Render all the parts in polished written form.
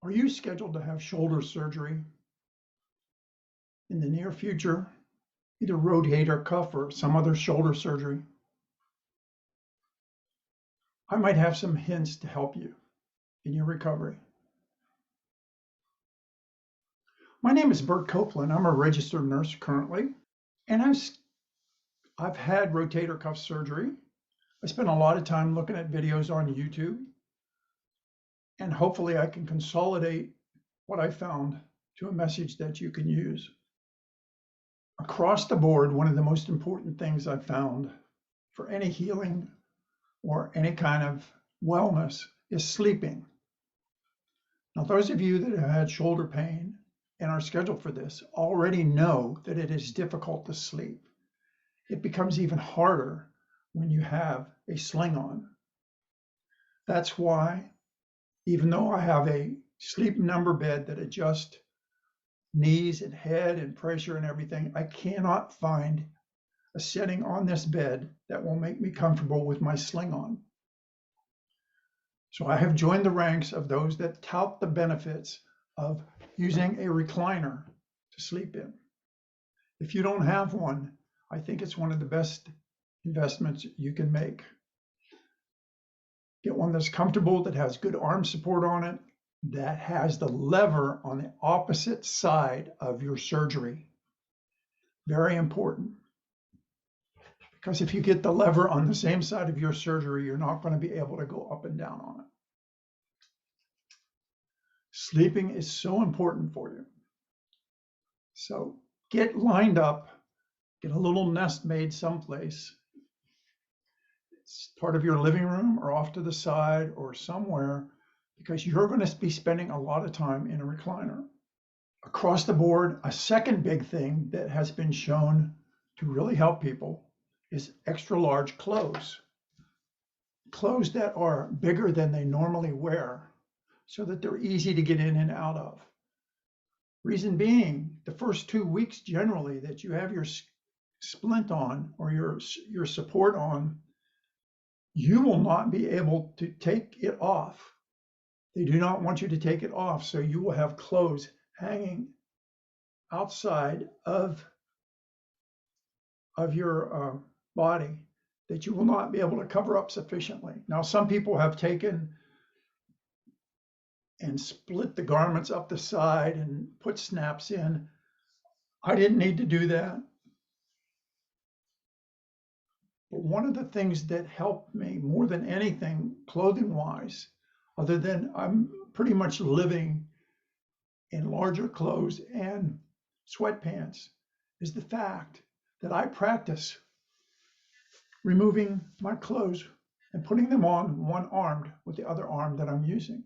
Are you scheduled to have shoulder surgery in the near future? Either rotator cuff or some other shoulder surgery? I might have some hints to help you in your recovery. My name is Bert Copeland. I'm a registered nurse currently, and I've had rotator cuff surgery. I spent a lot of time looking at videos on YouTube, and hopefully I can consolidate what I found to a message that you can use. Across the board, one of the most important things I've found for any healing or any kind of wellness is sleeping. Now, those of you that have had shoulder pain and are scheduled for this already know that it is difficult to sleep. It becomes even harder when you have a sling on. That's why, even though I have a sleep number bed that adjusts knees and head and pressure and everything, I cannot find a setting on this bed that will make me comfortable with my sling on. So I have joined the ranks of those that tout the benefits of using a recliner to sleep in. If you don't have one, I think it's one of the best investments you can make. Get one that's comfortable, that has good arm support on it, that has the lever on the opposite side of your surgery. Very important. Because if you get the lever on the same side of your surgery, you're not going to be able to go up and down on it. Sleeping is so important for you. So get lined up, get a little nest made someplace. It's part of your living room or off to the side or somewhere, because you're going to be spending a lot of time in a recliner. Across the board, a second big thing that has been shown to really help people is extra large clothes. Clothes that are bigger than they normally wear so that they're easy to get in and out of. Reason being, the first 2 weeks generally that you have your splint on or your support on, you will not be able to take it off. They do not want you to take it off, so you will have clothes hanging outside of your body that you will not be able to cover up sufficiently. Now, some people have taken and split the garments up the side and put snaps in. I didn't need to do that. But one of the things that helped me more than anything, clothing-wise, other than I'm pretty much living in larger clothes and sweatpants, is the fact that I practice removing my clothes and putting them on one-armed with the other arm that I'm using.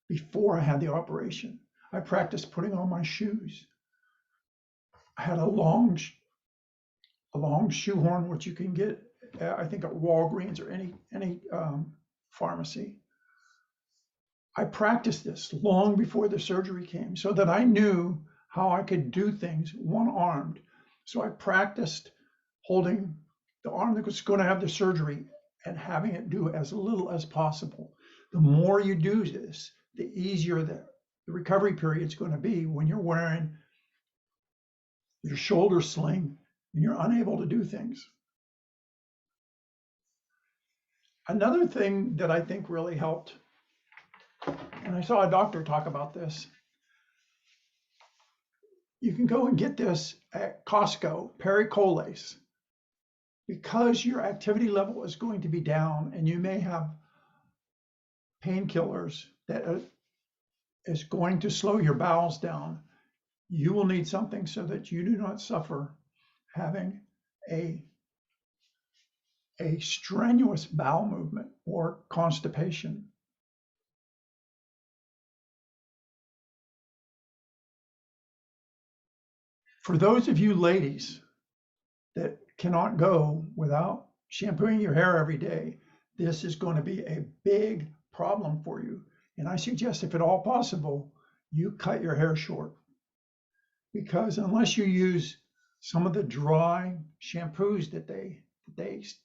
Before I had the operation, I practiced putting on my shoes. I had a long shoehorn, which you can get, I think, at Walgreens or any pharmacy. I practiced this long before the surgery came so that I knew how I could do things one-armed. So I practiced holding the arm that was going to have the surgery and having it do as little as possible. The more you do this, the easier the recovery period is going to be when you're wearing your shoulder sling and you're unable to do things. Another thing that I think really helped, and I saw a doctor talk about this, you can go and get this at Costco, Pericolase, because your activity level is going to be down and you may have painkillers that is going to slow your bowels down. You will need something so that you do not suffer having a strenuous bowel movement or constipation. For those of you ladies that cannot go without shampooing your hair every day, this is going to be a big problem for you. And I suggest, if at all possible, you cut your hair short. Because unless you use some of the dry shampoos that they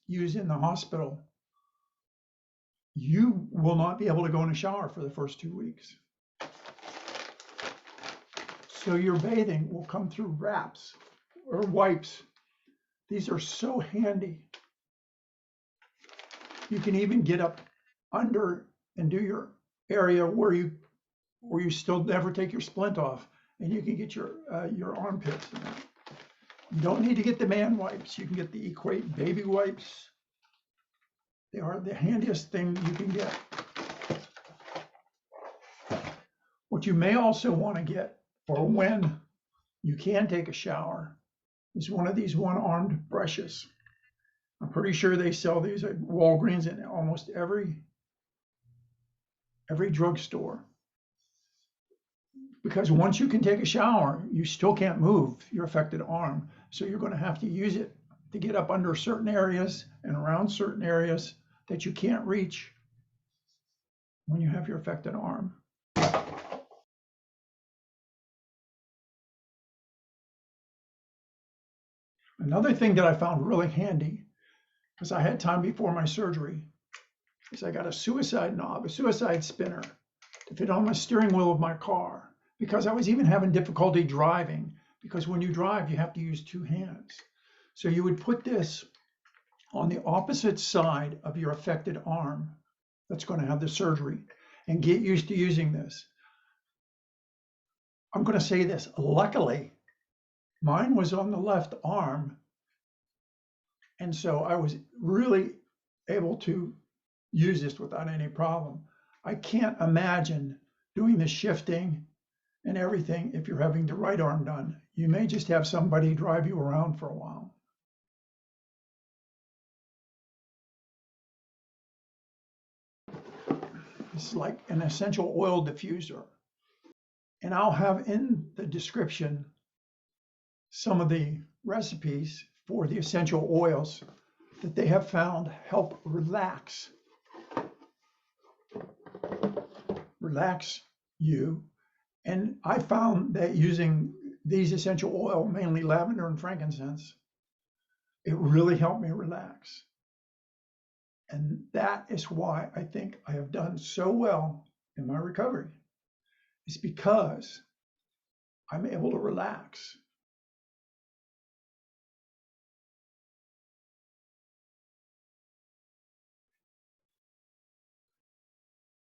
use in the hospital, you will not be able to go in a shower for the first 2 weeks. So your bathing will come through wraps or wipes. These are so handy. You can even get up under and do your area where you still never take your splint off, and you can get your armpits in that. You don't need to get the man wipes. You can get the Equate baby wipes. They are the handiest thing you can get. What you may also want to get for when you can take a shower is one of these one-armed brushes. I'm pretty sure they sell these at Walgreens and almost every drugstore. Because once you can take a shower, you still can't move your affected arm. So you're going to have to use it to get up under certain areas and around certain areas that you can't reach when you have your affected arm. Another thing that I found really handy, because I had time before my surgery, is I got a suicide knob, a suicide spinner to fit on my steering wheel of my car, because I was even having difficulty driving, because when you drive, you have to use two hands. So you would put this on the opposite side of your affected arm that's going to have the surgery and get used to using this. I'm going to say this, luckily, mine was on the left arm, and so I was really able to use this without any problem. I can't imagine doing the shifting and everything if you're having the right arm done. You may just have somebody drive you around for a while. It's like an essential oil diffuser. And I'll have in the description some of the recipes for the essential oils that they have found help relax you. And I found that using these essential oil, mainly lavender and frankincense, it really helped me relax. And that is why I think I have done so well in my recovery. It's because I'm able to relax.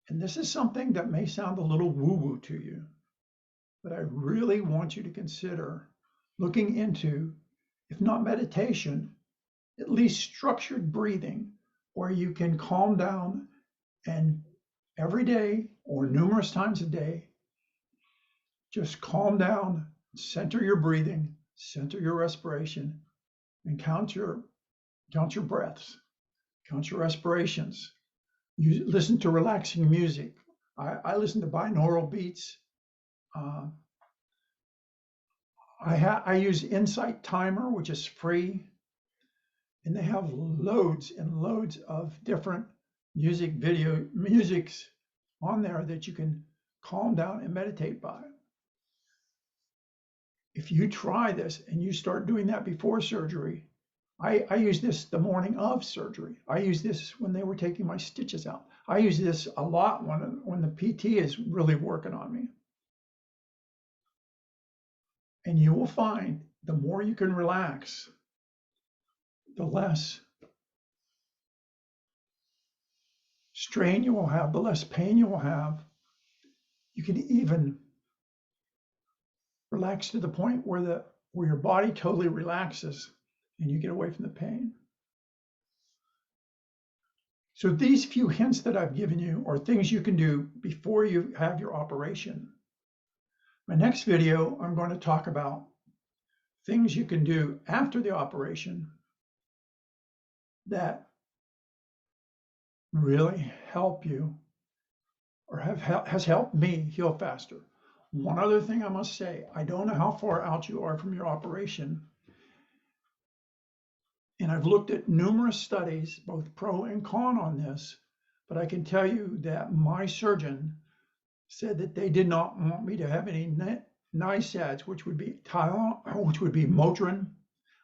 And this is something that may sound a little woo-woo to you, but I really want you to consider looking into, if not meditation, at least structured breathing, where you can calm down and every day or numerous times a day, just calm down, center your breathing, center your respiration, and count your breaths, count your respirations. You listen to relaxing music. I listen to binaural beats. I use Insight Timer, which is free, and they have loads and loads of different musics on there that you can calm down and meditate by. If you try this and you start doing that before surgery, I use this the morning of surgery. I use this when they were taking my stitches out. I use this a lot when the PT is really working on me. And you will find the more you can relax, the less strain you will have, the less pain you will have. You can even relax to the point where your body totally relaxes and you get away from the pain. So these few hints that I've given you are things you can do before you have your operation. My next video, I'm going to talk about things you can do after the operation that really help you or has helped me heal faster. One other thing I must say, I don't know how far out you are from your operation, and I've looked at numerous studies, both pro and con on this, but I can tell you that my surgeon said that they did not want me to have any NSAIDs, which would be Tylenol, which would be Motrin,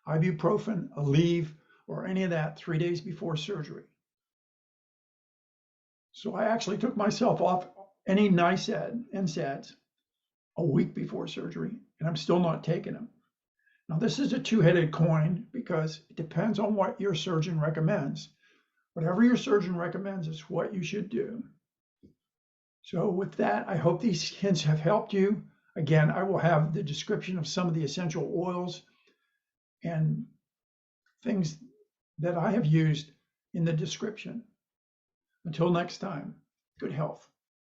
ibuprofen, Aleve, or any of that 3 days before surgery. So I actually took myself off any NSAIDs a week before surgery, and I'm still not taking them. Now, this is a two-headed coin because it depends on what your surgeon recommends. Whatever your surgeon recommends is what you should do. So with that, I hope these hints have helped you. Again, I will have the description of some of the essential oils and things that I have used in the description. Until next time, good health.